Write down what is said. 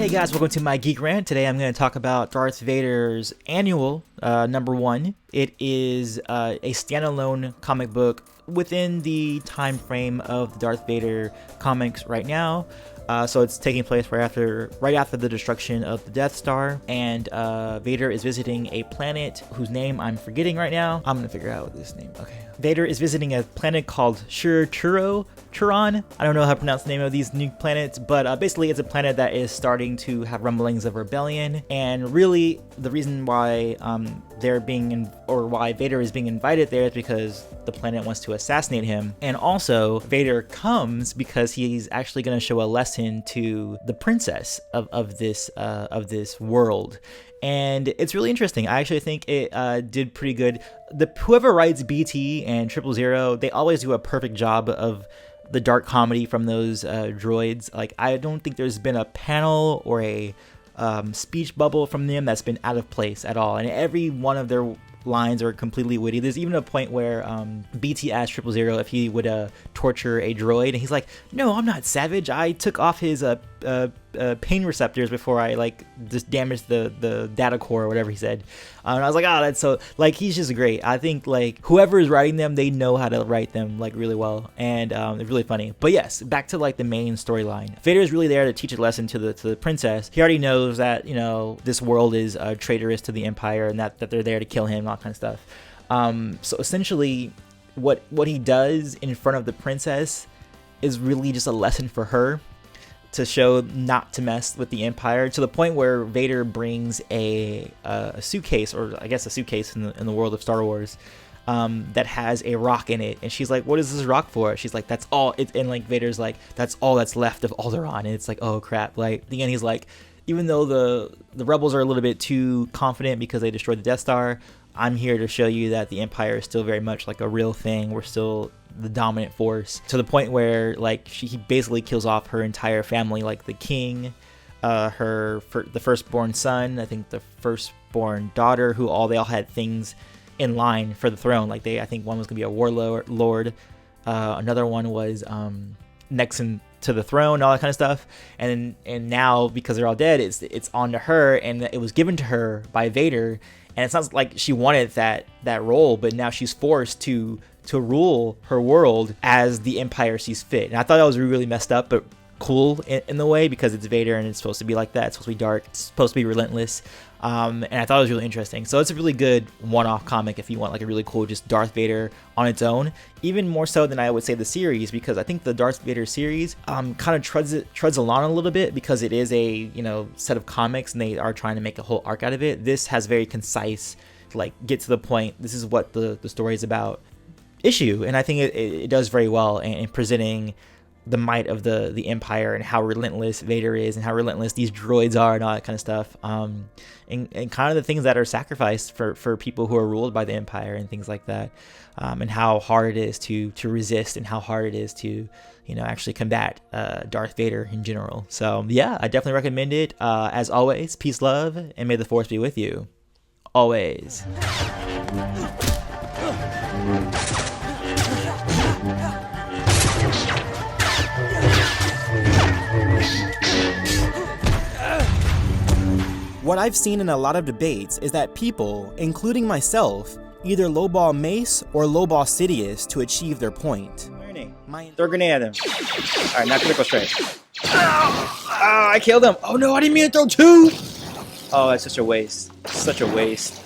Hey guys, welcome to my Geek Rant. Today I'm going to talk about Darth Vader's annual #1. It is a standalone comic book within the time frame of the Darth Vader comics right now. So it's taking place right after the destruction of the Death Star, and Vader is visiting a planet whose name I'm forgetting right now. I'm gonna figure out this name. Okay. Vader is visiting a planet called Turon. I don't know how to pronounce the name of these new planets, but basically it's a planet that is starting to have rumblings of rebellion. And really, the reason why why Vader is being invited there is because the planet wants to assassinate him. And also, Vader comes because he's actually going to show a lesson to the princess of this world. And it's really interesting. I actually think it did pretty good. Whoever writes BT and 000, they always do a perfect job of the dark comedy from those droids. Like, I don't think there's been a panel or a speech bubble from them that's been out of place at all. And every one of their lines are completely witty. There's even a point where BT asked 000 if he would torture a droid, and he's like, "No, I'm not savage. I took off his pain receptors before I just damaged the data core," or whatever he said. And I was like, "Oh, that's so he's just great." I think whoever is writing them, they know how to write them really well, and it's really funny. But yes, back to the main storyline. Vader is really there to teach a lesson to the princess. He already knows that this world is traitorous to the Empire, and that they're there to kill him, and all kind of stuff. So essentially, what he does in front of the princess is really just a lesson for her to show not to mess with the Empire, to the point where Vader brings a suitcase, or I guess a suitcase in the world of Star Wars, that has a rock in it, and she's like, "What is this rock for?" She's like, "That's all." And Vader's like, "That's all that's left of Alderaan." And it's like, oh crap! Again, he's like, even though the rebels are a little bit too confident because they destroyed the Death Star, I'm here to show you that the Empire is still very much a real thing. We're still the dominant force, to the point where he basically kills off her entire family, the king, the firstborn son, I think the firstborn daughter, they all had things in line for the throne. I think one was gonna be a warlord, another one was next to the throne, all that kind of stuff, and now because they're all dead, it's on to her, and it was given to her by Vader. And it sounds like she wanted that role, but now she's forced to rule her world as the Empire sees fit. And I thought that was really messed up, but cool in the way, because it's Vader and it's supposed to be like that. It's supposed to be dark. It's supposed to be relentless. And I thought it was really interesting. So it's a really good one-off comic if you want a really cool just Darth Vader on its own. Even more so than I would say the series, because I think the Darth Vader series kind of treads along a little bit, because it is a set of comics and they are trying to make a whole arc out of it. This has very concise, get to the point, this is what the story is about issue, and I think it does very well in presenting the might of the Empire and how relentless Vader is and how relentless these droids are and all that kind of stuff, and kind of the things that are sacrificed for people who are ruled by the Empire and things like that, and how hard it is to resist, and how hard it is to actually combat Darth Vader in general. So yeah, I definitely recommend it. As always, peace, love, and may the Force be with you always. What I've seen in a lot of debates is that people, including myself, either lowball Mace or lowball Sidious to achieve their point. Throw a grenade at him. Alright, now critical strike. Oh, I killed him. Oh no, I didn't mean to throw two! Oh, that's such a waste. Such a waste.